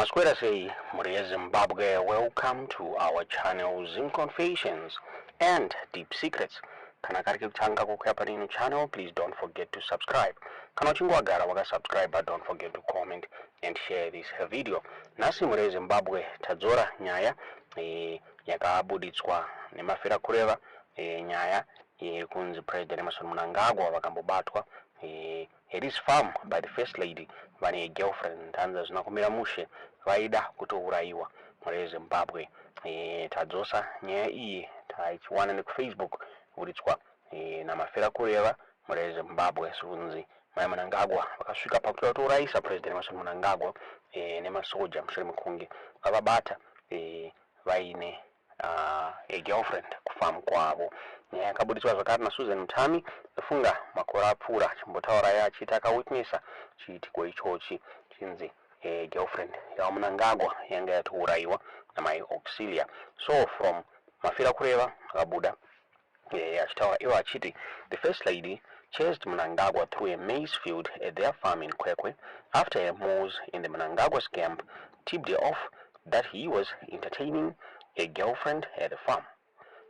Masquera say, Maria Zimbabwe, welcome to our channel Zim Confessions and Deep Secrets. Kana kari kuchanga kukhapa ino channel, please don't forget to subscribe. Kana uchingwagara waka subscribe, but don't forget to comment and share this video. Nasi Maria Zimbabwe tadzora nyaya yakabuditswa nemafira kureva nyaya kunzi President Emerson Mnangagwa vakambobatwa at his farm by the first lady vane girlfriend hanza zvinakumira mushe vaida kutouraiwa muri Zimbabwe. Tadzosa nyaya iyi taichiwana nekufacebook kuditswa namafira kureva muri Zimbabwe sunzi mai Mnangagwa vakasvika pakuti vatouraisa President Emerson Mnangagwa nemasoja mushure mekunge vavabata vaine a girlfriend kufamu kwavo. Yakabuditswa zvakare naSusan Mutami efunga makore apfuura chimbotaura achiti akawitnessa chiitiko ichochi chinzi girlfriend yaMnangagwa yanga yatouraiwa namai Auxillia. So from mafira kureva akabuda achitaura iwo achiti the first lady chased Mnangagwa through a maize field at their farm in Kwekwe after a Moors in the Mnangagwa's camp tipped her off that he was entertaining a girlfriend at the farm.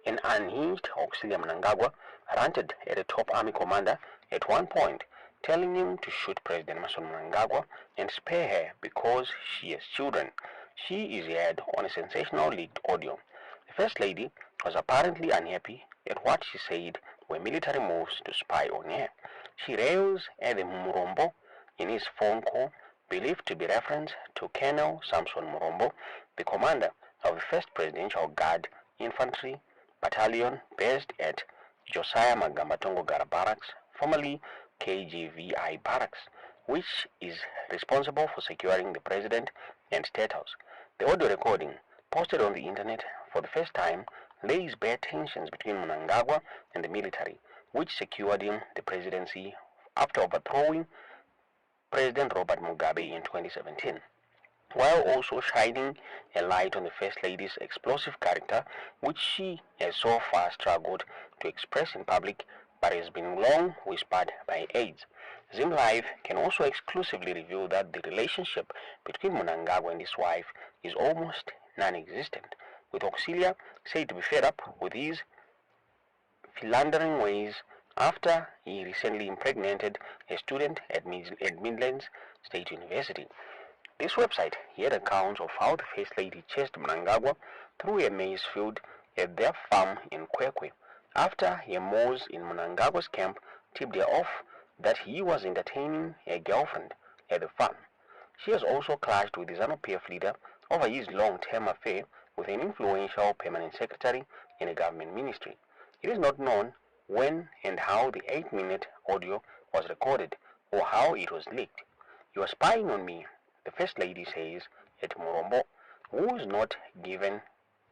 An unhinged Auxillia Mnangagwa ranted at a top army commander at one point, telling him to shoot President Emerson Mnangagwa and spare her because she has children. She is heard on a sensational leaked audio. The First Lady was apparently unhappy at what she said were military moves to spy on her. She rails at the Murombo in his phone call, believed to be reference to Colonel Samson Murombo, the commander of the 1st Presidential Guard Infantry Battalion based at Josiah Magambatongo Gara Barracks, formerly KGVI Barracks, which is responsible for securing the President and State House. The audio recording, posted on the internet for the first time, lays bare tensions between Mnangagwa and the military, which secured him the presidency after overthrowing President Robert Mugabe in 2017. While also shining a light on the First Lady's explosive character, which she has so far struggled to express in public but has been long whispered by aides. Zim Live can also exclusively reveal that the relationship between Mnangagwa and his wife is almost non-existent, with Auxilia said to be fed up with his philandering ways after he recently impregnated a student at Midlands State University. This website had accounts of how the First Lady chased Mnangagwa through a maize field at their farm in Kwekwe after a Moors in Mnangagwa's camp tipped her off that he was entertaining a girlfriend at the farm. She has also clashed with the ZANU-PF leader over his long-term affair with an influential permanent secretary in a government ministry. It is not known when and how the 8-minute audio was recorded or how it was leaked. "You are spying on me," the First Lady says at Murombo, who is not given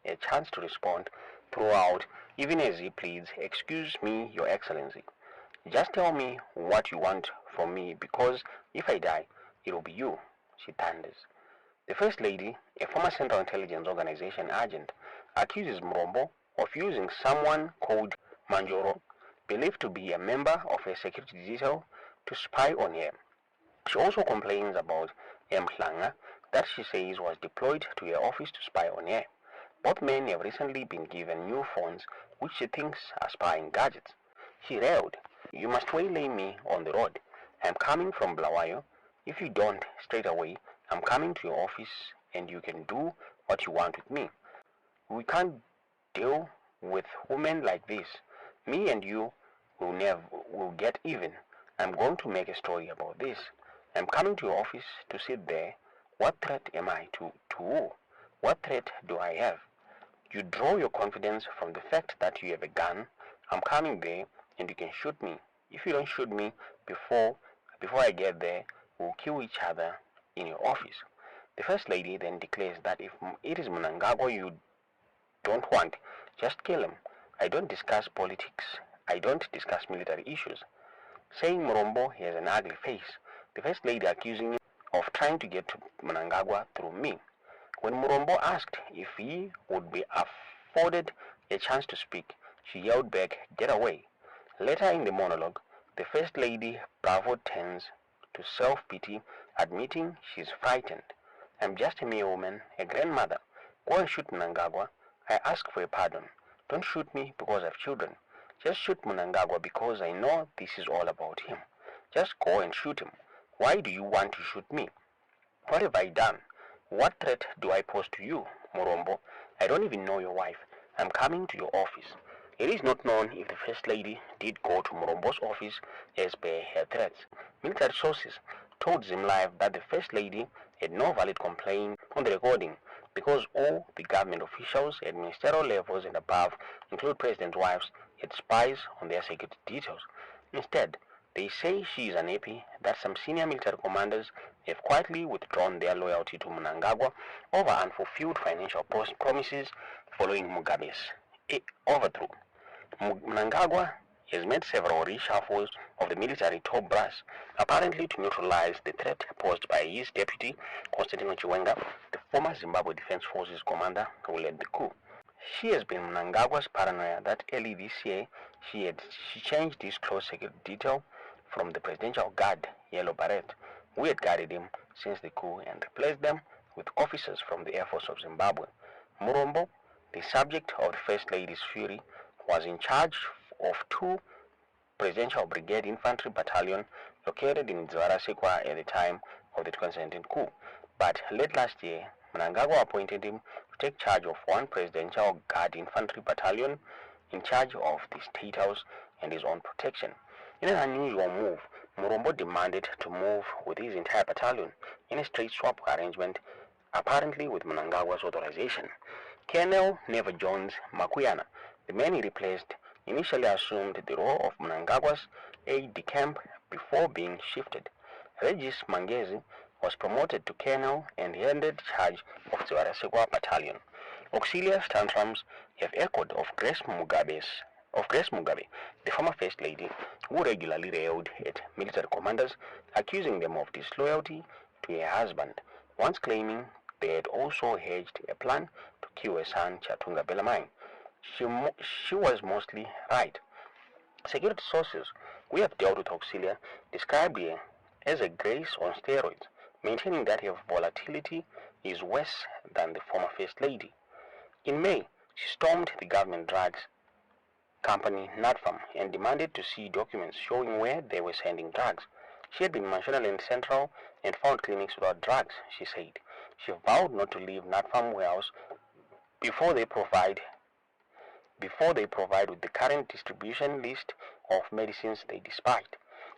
a chance to respond throughout, even as he pleads, "Excuse me, Your Excellency. Just tell me what you want from me, because if I die, it will be you," she thunders. The First Lady, a former Central Intelligence Organization agent, accuses Murombo of using someone called Manjoro, believed to be a member of a security detail, to spy on her. She also complains about Mhlanga that she says was deployed to her office to spy on her. Both men have recently been given new phones which she thinks are spying gadgets. She railed, "You must waylay me on the road. I'm coming from Blawayo. If you don't, straight away, I'm coming to your office and you can do what you want with me. We can't deal with women like this. Me and you will get even. I'm going to make a story about this. I'm coming to your office to sit there. What threat am I to who? What threat do I have? You draw your confidence from the fact that you have a gun. I'm coming there and you can shoot me. If you don't shoot me before I get there, we'll kill each other in your office." The First Lady then declares that if it is Mnangagwa you don't want, just kill him. "I don't discuss politics. I don't discuss military issues." Saying Murombo has an ugly face, the First Lady accusing him of trying to get to Mnangagwa through me. When Murombo asked if he would be afforded a chance to speak, she yelled back, "Get away." Later in the monologue, the First Lady bravo turns to self-pity, admitting she's frightened. I'm just a mere woman, a grandmother. Go and shoot Mnangagwa. I ask for a pardon. Don't shoot me because I have children. Just shoot Mnangagwa because I know this is all about him. Just go and shoot him. Why do you want to shoot me? What have I done? What threat do I pose to you, Morombo? I don't even know your wife. I'm coming to your office. It is not known if the First Lady did go to Morombo's office as per her threats. Military sources told Zim Live that the First Lady had no valid complaint on the recording because all the government officials at ministerial levels and above, including President's wives, had spies on their security details. Instead, they say she is unhappy that some senior military commanders have quietly withdrawn their loyalty to Mnangagwa over unfulfilled financial promises following Mugabe's overthrow. Mnangagwa has made several reshuffles of the military top brass, apparently to neutralize the threat posed by his deputy, Constantino Chiwenga, the former Zimbabwe Defense Forces commander who led the coup. She has been Mnangagwa's paranoia that early this year she changed his close security detail from the presidential guard, Yellow Beret, who had guarded him since the coup, and replaced them with officers from the Air Force of Zimbabwe. Murombo, the subject of the First Lady's fury, was in charge of 2 Presidential Brigade Infantry Battalion located in Dzwarasekwa at the time of the 2017 coup. But late last year, Mnangagwa appointed him to take charge of 1 Presidential Guard Infantry Battalion in charge of the State House and his own protection. In an unusual move, Murombo demanded to move with his entire battalion in a straight swap arrangement, apparently with Mnangagwa's authorization. Colonel Never Jones Makuyana, the man he replaced, initially assumed the role of Mnangagwa's aide-de-camp before being shifted. Regis Mangezi was promoted to colonel and handed charge of the Dzwarasekwa battalion. Auxilia's tantrums have echoed of Grace Mugabe, the former First Lady, who regularly railed at military commanders, accusing them of disloyalty to her husband, once claiming they had also hedged a plan to kill her son Chatunga Belamine. She was mostly right. Security sources we have dealt with Auxilia described her as a Grace on steroids, maintaining that her volatility is worse than the former First Lady. In May, she stormed the government drugs company NADFAM and demanded to see documents showing where they were sending drugs. She had been National and Central and found clinics without drugs, she said. She vowed not to leave NADFAM warehouse before they provide with the current distribution list of medicines they despised.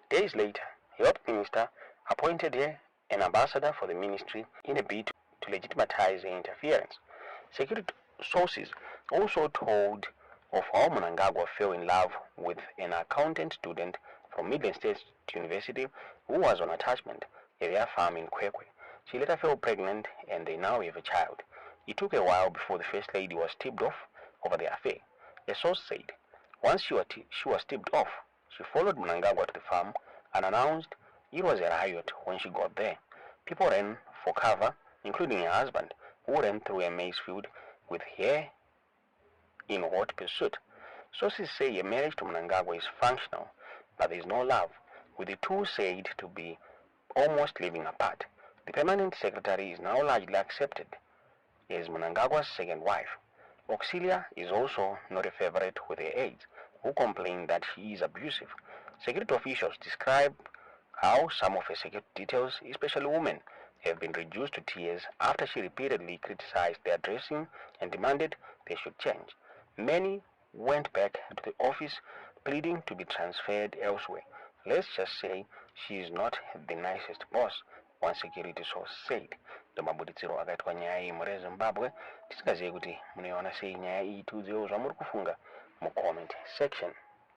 Days later, the Health Minister appointed her an ambassador for the ministry in a bid to legitimize her interference. Security sources also told of how Mnangagwa fell in love with an accountant student from Midland State University who was on attachment at their farm in Kwekwe. She later fell pregnant and they now have a child. It took a while before the First Lady was tipped off over the affair. A source said, once she was tipped off, she followed Mnangagwa to the farm and announced it was a riot when she got there. People ran for cover, including her husband, who ran through a maize field with her in hot pursuit. Sources say a marriage to Mnangagwa is functional, but there is no love, with the two said to be almost living apart. The permanent secretary is now largely accepted as Mnangagwa's second wife. Auxilia is also not a favorite with her aides, who complain that she is abusive. Security officials describe how some of her security details, especially women, have been reduced to tears after she repeatedly criticized their dressing and demanded they should change. Many went back to the office pleading to be transferred elsewhere. Let's just say she is not the nicest boss, one security source said. Mabudziro akaitwa nyaya iyi muri Zimbabwe tisikazive kuti munoiona sei nyaya iyi tiudzewo zvamuri kufunga mu comment section.